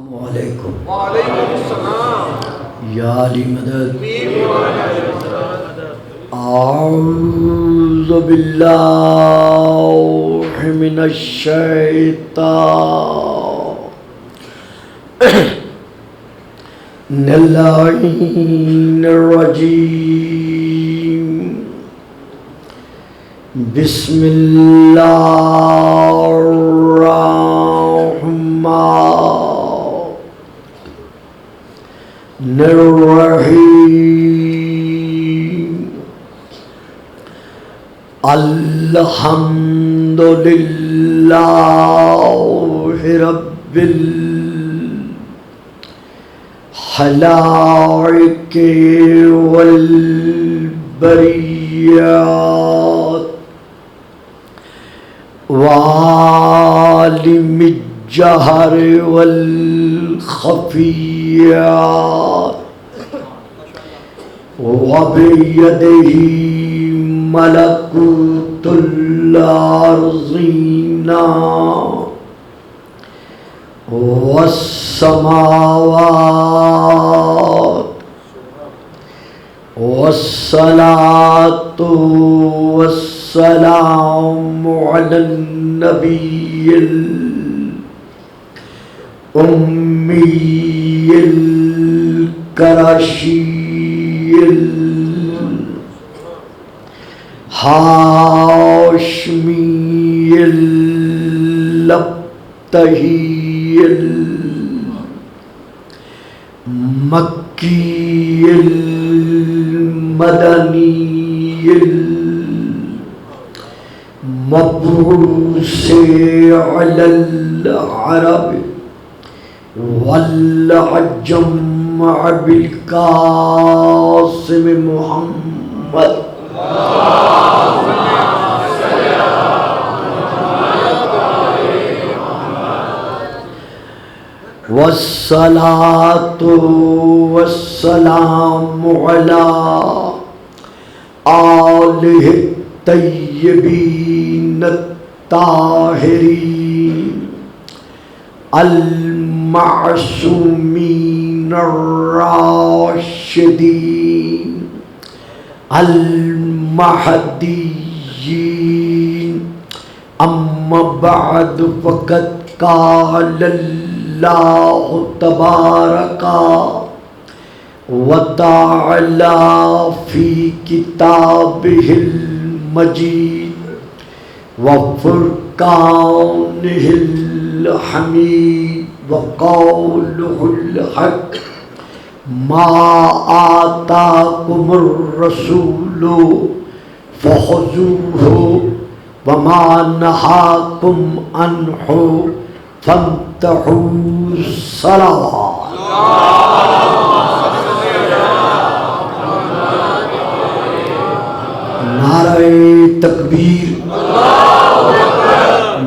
علیکم وعلیکم السلام یا علی مدد مدد اعوذ باللہ من الشیطان اللعین الرجیم بسم اللہ الرحمن الرحیم الحمد للہ رب الخلائق والبریات وعالم الجہر والخفیات وبیدہ ملکوت الارضین والسماوات والصلاة والسلام علی النبی الأمی القرشی الہاشمی اللبتہی المکی المدنی المبعوث علی العرب والعجم بالقاسم محمد والصلاة والسلام على آلہ الطیبین الطاہرین المعصومین الراشدین المہدیین اما بعد فقد قال اللہ تبارک وتعالی فی کتابہ المجید وفرقانہ الحمید وقولہ الحق ما آتاکم الرسول فخذوہ وما نہاکم عنہ فامتحوا الصلوات نعرہ تکبیر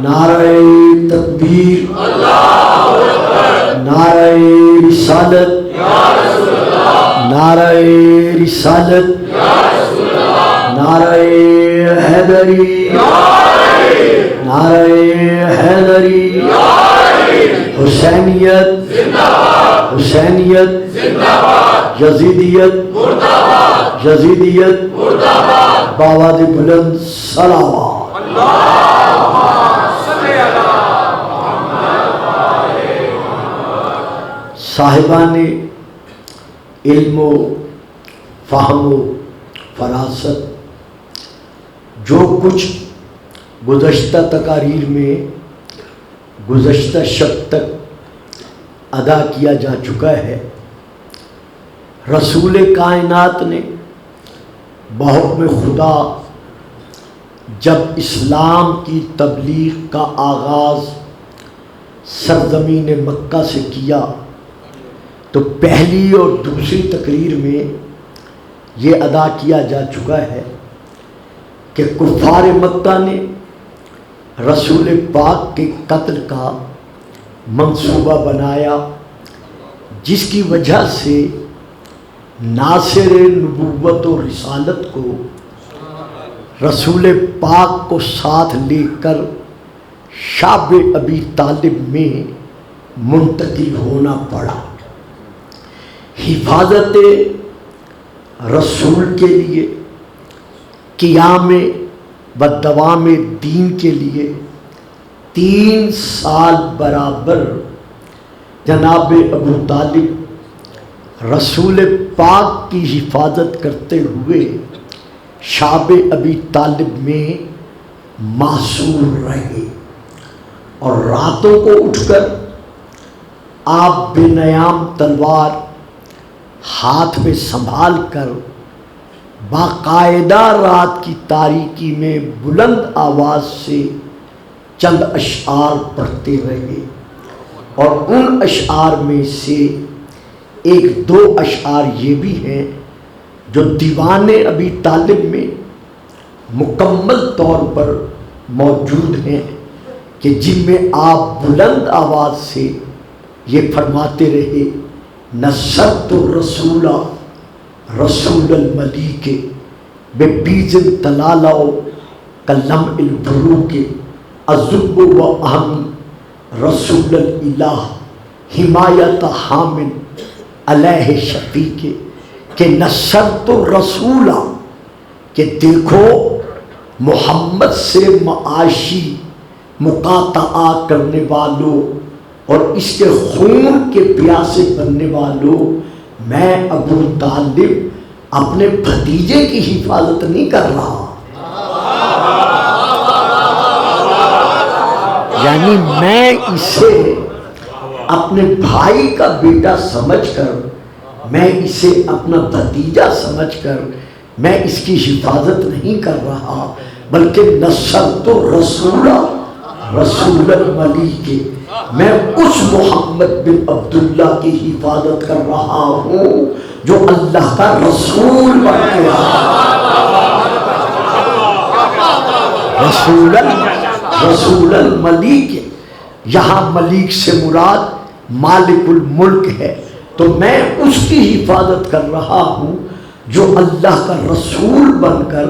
نعرہ تکبیر نعرہ رسالت نعرہ رسالت نعرہ حیدری نعرہ حیدری حسینیت حسینیت یزیدیت یزیدیت بآواز بلند صلوات صاحبان علم و فہم و فراست جو کچھ گزشتہ تقاریر میں گزشتہ شب تک ادا کیا جا چکا ہے، رسول کائنات نے بحکم خدا جب اسلام کی تبلیغ کا آغاز سرزمین مکہ سے کیا تو پہلی اور دوسری تقریر میں یہ ادا کیا جا چکا ہے کہ کفار مکہ نے رسول پاک کے قتل کا منصوبہ بنایا، جس کی وجہ سے ناصر نبوت و رسالت کو رسول پاک کو ساتھ لے کر شعب ابی طالب میں منتقل ہونا پڑا۔ حفاظت رسول کے لیے، قیام و دوام دین کے لیے 3 سال برابر جناب ابو طالب رسول پاک کی حفاظت کرتے ہوئے شعب ابی طالب میں محصور رہے، اور راتوں کو اٹھ کر آپ بے نیام تلوار ہاتھ میں سنبھال کر باقاعدہ رات کی تاریکی میں بلند آواز سے چند اشعار پڑھتے رہے، اور ان اشعار میں سے 1-2 اشعار یہ بھی ہیں جو دیوان ابی طالب میں مکمل طور پر موجود ہیں، کہ جن میں آپ بلند آواز سے یہ فرماتے رہے: نصرت الرسول رسول الملیک ببیز تلالع کلم البروک الذب و اہم رسول الالہ حمایت حامل علیہ شفیق، کہ نصرت الرسول، کہ دیکھو محمد سے معاشی مقاطعہ کرنے والوں اور اس کے خون کے پیاسے بننے والوں، میں ابو طالب اپنے بھتیجے کی حفاظت نہیں کر رہا، یعنی میں اسے اپنے بھائی کا بیٹا سمجھ کر، میں اسے اپنا بھتیجا سمجھ کر میں اس کی حفاظت نہیں کر رہا، بلکہ نصرت الرسول رسول الملیک، میں اس محمد بن عبداللہ کی حفاظت کر رہا ہوں جو اللہ کا رسول بن کے رسول الملیک۔ یہاں ملیک سے مراد مالک الملک ہے، تو میں اس کی حفاظت کر رہا ہوں جو اللہ کا رسول بن کر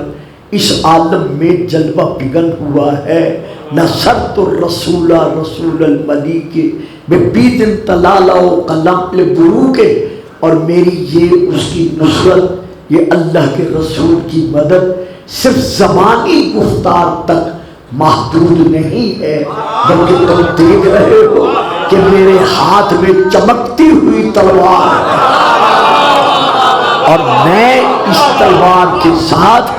اس عالم میں جلوہ پگن ہوا ہے۔ نصرت الرسول رسول الملیک ببید تلالع قلم البروک، اور میری یہ اس کی نصرت، یہ اللہ کے رسول کی مدد صرف زبانی گفتار تک محدود نہیں ہے، بلکہ تم دیکھ رہے ہو کہ میرے ہاتھ میں چمکتی ہوئی تلوار ہے، اور میں اس تلوار کے ساتھ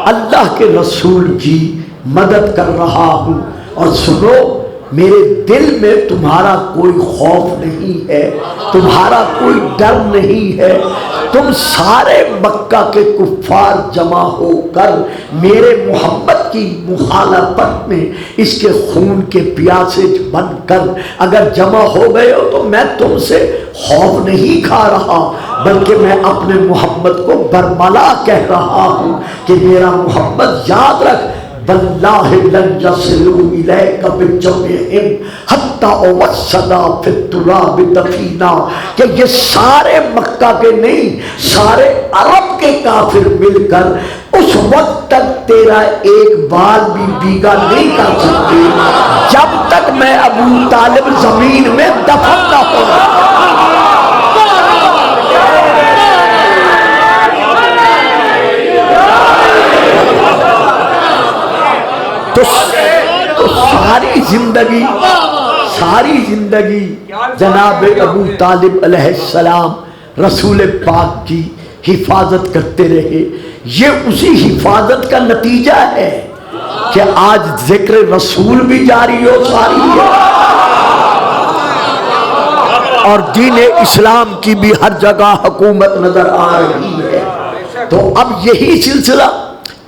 اللہ کے رسول کی مدد کر رہا ہوں۔ اور سنو، میرے دل میں تمہارا کوئی خوف نہیں ہے، تمہارا کوئی ڈر نہیں ہے، تم سارے مکہ کے کفار جمع ہو کر میرے محمد کی مخالفت میں اس کے خون کے پیاسے بن کر اگر جمع ہو گئے ہو، تو میں تم سے خوف نہیں کھا رہا، بلکہ میں اپنے محمد کو برملا کہہ رہا ہوں کہ میرا محمد یاد رکھ، واللہ لن یصلوا الیک بجمعہم حتی اوصلا فی التراب دفینا، کہ یہ سارے مکہ کے نہیں، سارے عرب کے کافر مل کر اس وقت تک تیرا ایک بال بھی بیگا نہیں کر سکتے جب تک میں ابو طالب زمین میں دفن نہ ہوں۔ تو ساری زندگی جناب ابو طالب علیہ السلام رسول پاک کی حفاظت کرتے رہے۔ یہ اسی حفاظت کا نتیجہ ہے کہ آج ذکر رسول بھی جاری ہو ساری ہے، اور دین اسلام کی بھی ہر جگہ حکومت نظر آ رہی ہے۔ تو اب یہی سلسلہ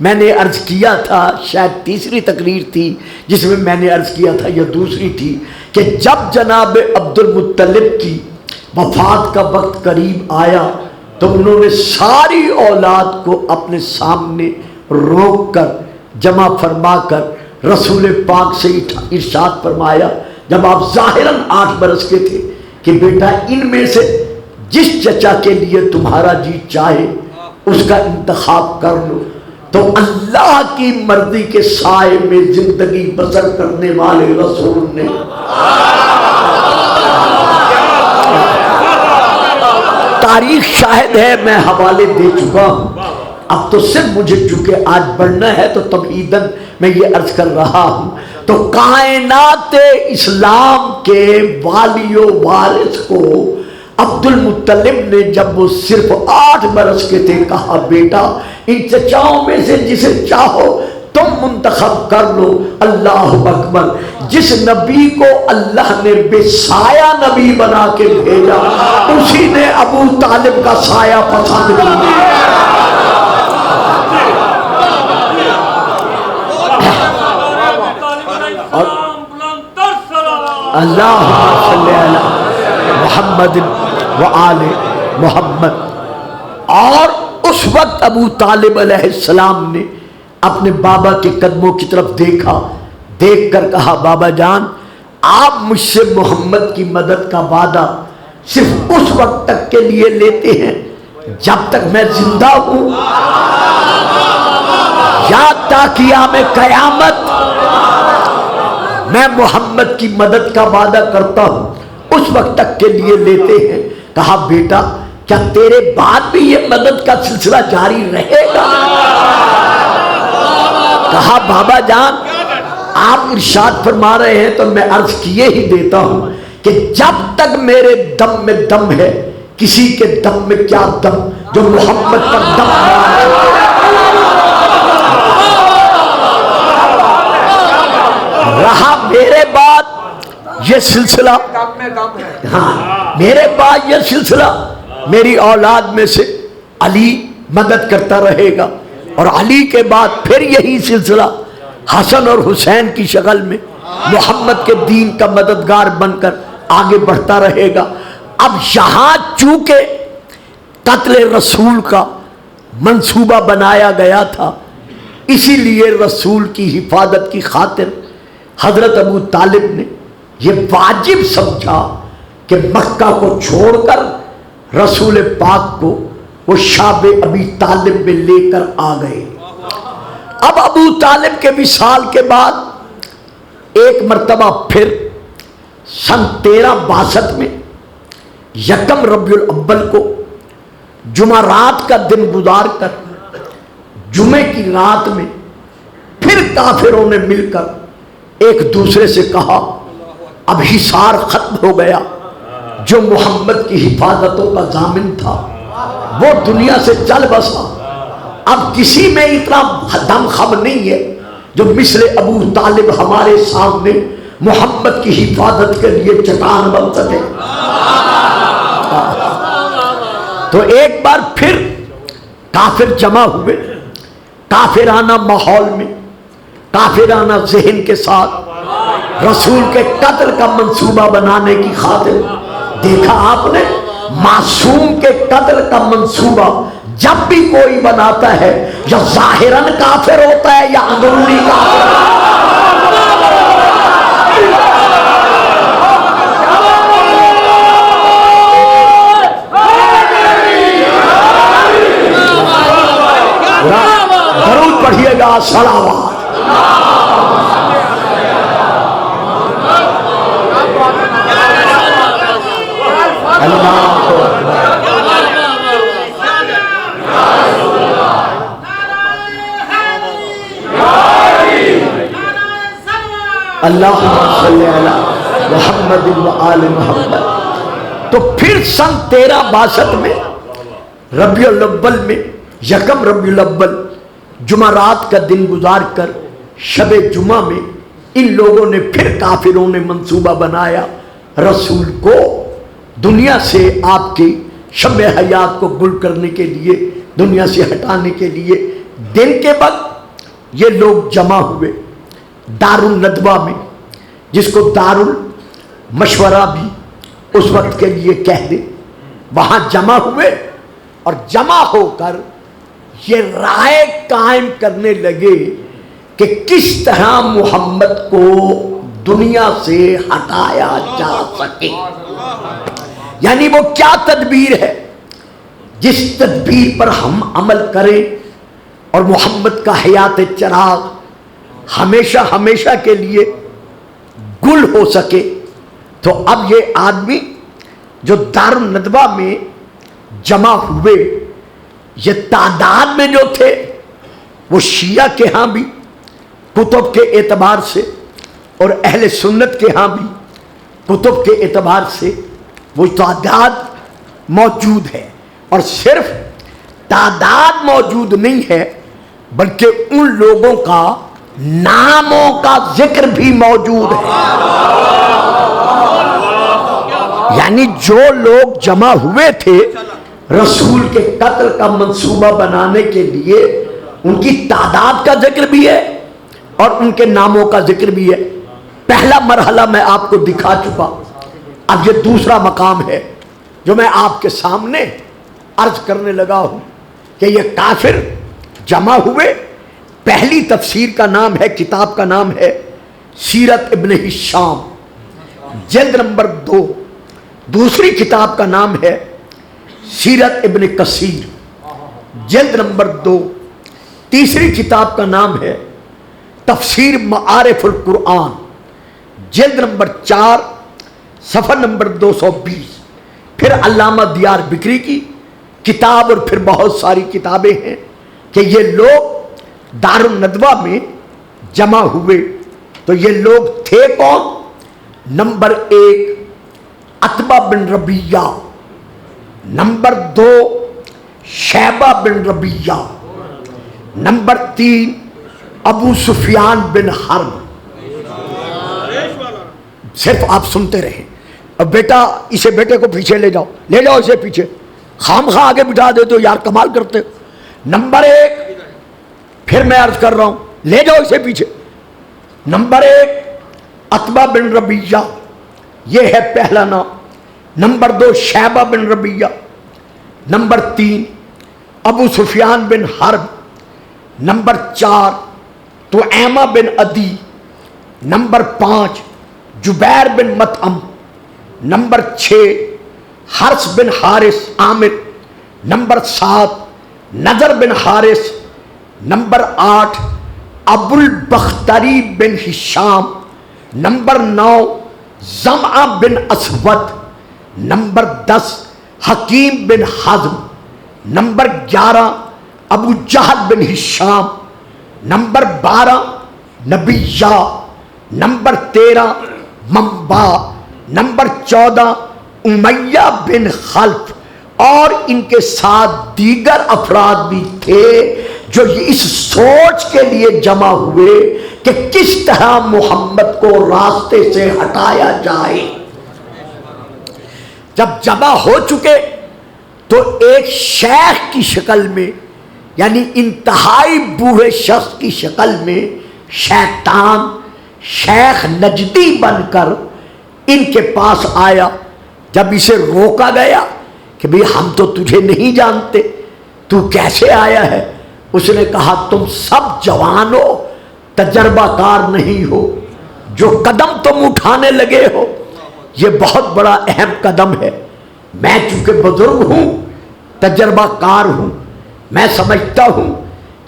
میں نے عرض کیا تھا، شاید تیسری تقریر تھی جس میں میں نے عرض کیا تھا، یا دوسری تھی، کہ جب جناب عبد المطلب کی وفات کا وقت قریب آیا تو انہوں نے ساری اولاد کو اپنے سامنے روک کر جمع فرما کر رسول پاک سے ارشاد فرمایا، جب آپ ظاہراً 8 برس کے تھے، کہ بیٹا ان میں سے جس چچا کے لیے تمہارا جی چاہے اس کا انتخاب کر لو۔ تو اللہ کی مرضی کے سائے میں زندگی بسر کرنے والے رسول نے تاریخ شاہد ہے، میں حوالے دے چکا ہوں. اب تو صرف مجھے چونکہ آج بڑھنا ہے تو تمہیداً میں یہ عرض کر رہا ہوں. تو کائنات اسلام کے والی و وارث کو عبد المطلب نے جب وہ صرف 8 برس کے تھے کہا بیٹا ان چچاؤں میں سے جسے چاہو تم منتخب کر لو. اللہ اکبر. جس نبی کو اللہ نے بے سایہ نبی بنا کے بھیجا اسی نے ابو طالب کا سایہ پسند کیا. اللہم صلی علی محمد وآل محمد. اور اس وقت ابو طالب علیہ السلام نے اپنے بابا کے قدموں کی طرف دیکھا، دیکھ کر کہا بابا جان آپ مجھ سے محمد کی مدد کا وعدہ صرف اس وقت تک کے لیے لیتے ہیں جب تک میں زندہ ہوں، یا تا قیام قیامت میں محمد کی مدد کا وعدہ کرتا ہوں، اس وقت تک کے لیے لیتے ہیں. کہا بیٹا کیا تیرے بعد بھی یہ مدد کا سلسلہ جاری رہے گا؟ کہا بابا جان آپ ارشاد فرما رہے ہیں تو میں عرض کیے ہی دیتا ہوں کہ جب تک میرے دم میں دم ہے، کسی کے دم میں کیا دم جو محمد کا دم رہا. میرے بعد یہ سلسلہ میرے بعد یہ سلسلہ میری اولاد میں سے علی مدد کرتا رہے گا، اور علی کے بعد پھر یہی سلسلہ حسن اور حسین کی شکل میں محمد کے دین کا مددگار بن کر آگے بڑھتا رہے گا. اب یہاں چونکہ قتل رسول کا منصوبہ بنایا گیا تھا، اسی لیے رسول کی حفاظت کی خاطر حضرت ابو طالب نے یہ واجب سمجھا کہ مکہ کو چھوڑ کر رسول پاک کو وہ شاب ابی طالب میں لے کر آ گئے. اب ابو طالب کے وصال کے بعد ایک مرتبہ پھر سن 1362 میں یکم ربیع الاول کو جمعرات کا دن گزار کر جمعے کی رات میں پھر کافروں نے مل کر ایک دوسرے سے کہا اب حصار ختم ہو گیا، جو محمد کی حفاظتوں کا ضامن تھا وہ دنیا سے چل بسا. اب کسی میں اتنا دم خم نہیں ہے جو مثل ابو طالب ہمارے سامنے محمد کی حفاظت کے لیے چٹان بن سکے. تو ایک بار پھر کافر جمع ہوئے، کافرانہ ماحول میں کافرانہ ذہن کے ساتھ رسول کے قتل کا منصوبہ بنانے کی خاطر. دیکھا آپ نے معصوم کے قتل کا منصوبہ جب بھی کوئی بناتا ہے یا ظاہراً کافر ہوتا ہے یا اندرونی کافر. درود پڑھیے گا صلوات. اللہم صلی علی محمد و آل محمد. تو پھر سن 1362 میں ربیع الاول میں یکم ربیع الاول جمعرات کا دن گزار کر شب جمعہ میں ان لوگوں نے پھر کافروں نے منصوبہ بنایا رسول کو دنیا سے آپ کی شب حیات کو گل کرنے کے لیے، دنیا سے ہٹانے کے لیے. دن کے وقت یہ لوگ جمع ہوئے دار الندوہ میں، جس کو دار المشورہ بھی اس وقت کے لیے کہہ دیں. وہاں جمع ہوئے اور جمع ہو کر یہ رائے قائم کرنے لگے کہ کس طرح محمد کو دنیا سے ہٹایا جا سکے. یعنی وہ کیا تدبیر ہے جس تدبیر پر ہم عمل کریں اور محمد کا حیات چراغ ہمیشہ ہمیشہ کے لیے گل ہو سکے. تو اب یہ آدمی جو دار الندوہ میں جمع ہوئے، یہ تعداد میں جو تھے وہ شیعہ کے ہاں بھی کتب کے اعتبار سے اور اہل سنت کے ہاں بھی کتب کے اعتبار سے وہ تعداد موجود ہے، اور صرف تعداد موجود نہیں ہے بلکہ ان لوگوں کا ناموں کا ذکر بھی موجود ہے۔ یعنی جو لوگ جمع ہوئے تھے رسول کے قتل کا منصوبہ بنانے کے لیے، ان کی تعداد کا ذکر بھی ہے اور ان کے ناموں کا ذکر بھی ہے۔ پہلا مرحلہ میں آپ کو دکھا چکا، اب یہ دوسرا مقام ہے جو میں آپ کے سامنے عرض کرنے لگا ہوں کہ یہ کافر جمع ہوئے۔ پہلی تفسیر کا نام ہے، کتاب کا نام ہے سیرت ابن ہشام جلد نمبر 2، دوسری کتاب کا نام ہے سیرت ابن کثیر جلد نمبر 2، تیسری کتاب کا نام ہے تفسیر معارف القرآن جلد نمبر 4 صفحہ نمبر 220۔ پھر علامہ دیار بکری کی کتاب، اور پھر بہت ساری کتابیں ہیں کہ یہ لوگ دار الندوہ میں جمع ہوئے۔ تو یہ لوگ تھے کون؟ نمبر 1 عتبہ بن ربیعہ، نمبر 2 شیبہ بن ربیعہ، نمبر 3 ابو سفیان بن حرب۔ صرف آپ سنتے رہیں۔ اب بیٹا اسے بیٹے کو پیچھے لے جاؤ، لے جاؤ اسے پیچھے، خام خواہ آگے بٹھا دیتے ہو یار، کمال کرتے ہو۔ نمبر 1 پھر میں عرض کر رہا ہوں، لے جاؤ اسے پیچھے۔ نمبر 1 عتبہ بن ربیعہ، یہ ہے پہلا نام۔ نمبر 2 شیبہ بن ربیعہ، نمبر 3 ابو سفیان بن حرب، نمبر 4 طعیمہ بن عدی، نمبر 5 جبیر بن مطعم، نمبر 6 حرس بن حارث عامر، نمبر 7 نضر بن حارث، نمبر 8 ابو البختری بن ہشام، نمبر 9 زمعہ بن اسود، نمبر 10 حکیم بن حزم، نمبر 11 ابو جہل بن ہشام، نمبر 12 نبیہ، نمبر 13 منبع، نمبر 14 امیہ بن خلف، اور ان کے ساتھ دیگر افراد بھی تھے جو اس سوچ کے لیے جمع ہوئے کہ کس طرح محمد کو راستے سے ہٹایا جائے۔ جب جمع ہو چکے تو ایک شیخ کی شکل میں، یعنی انتہائی بوڑھے شخص کی شکل میں، شیطان شیخ نجدی بن کر ان کے پاس آیا۔ جب اسے روکا گیا کہ بھئی ہم تو تجھے نہیں جانتے، تو کیسے آیا ہے؟ اس نے کہا تم سب جوان ہو، تجربہ کار نہیں ہو، جو قدم تم اٹھانے لگے ہو یہ بہت بڑا اہم قدم ہے۔ میں چونکہ بزرگ ہوں، تجربہ کار ہوں، میں سمجھتا ہوں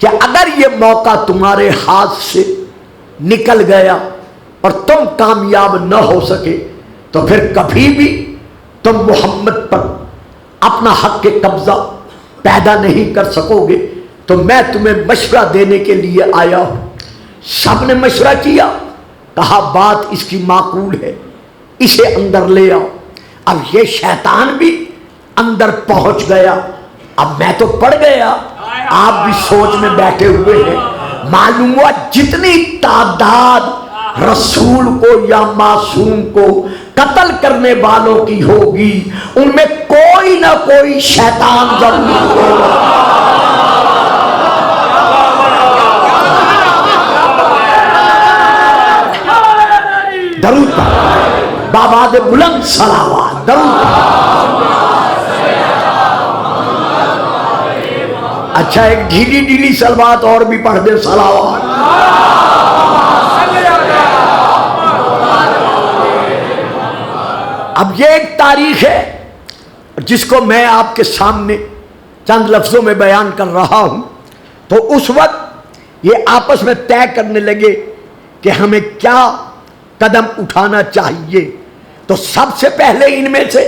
کہ اگر یہ موقع تمہارے ہاتھ سے نکل گیا اور تم کامیاب نہ ہو سکے تو پھر کبھی بھی تم محمد پر اپنا حق کے قبضہ پیدا نہیں کر سکو گے، تو میں تمہیں مشورہ دینے کے لیے آیا ہوں۔ سب نے مشورہ کیا، کہا بات اس کی معقول ہے، اسے اندر لے آؤ۔ اب یہ شیطان بھی اندر پہنچ گیا۔ اب میں تو پڑ گیا، آپ بھی سوچ میں بیٹھے ہوئے ہیں۔ معلوم ہوا جتنی تعداد رسول کو یا معصوم کو قتل کرنے والوں کی ہوگی، ان میں کوئی نہ کوئی شیطان ضرور ہوگا۔ درود پڑھ، باباد بلند صلوات، درود پڑھ۔ اچھا ایک ڈھیلی ڈھیلی صلوات اور بھی پڑھ دے، صلوات۔ اب یہ ایک تاریخ ہے جس کو میں آپ کے سامنے چند لفظوں میں بیان کر رہا ہوں۔ تو اس وقت یہ آپس میں طے کرنے لگے کہ ہمیں کیا قدم اٹھانا چاہیے۔ تو سب سے پہلے ان میں سے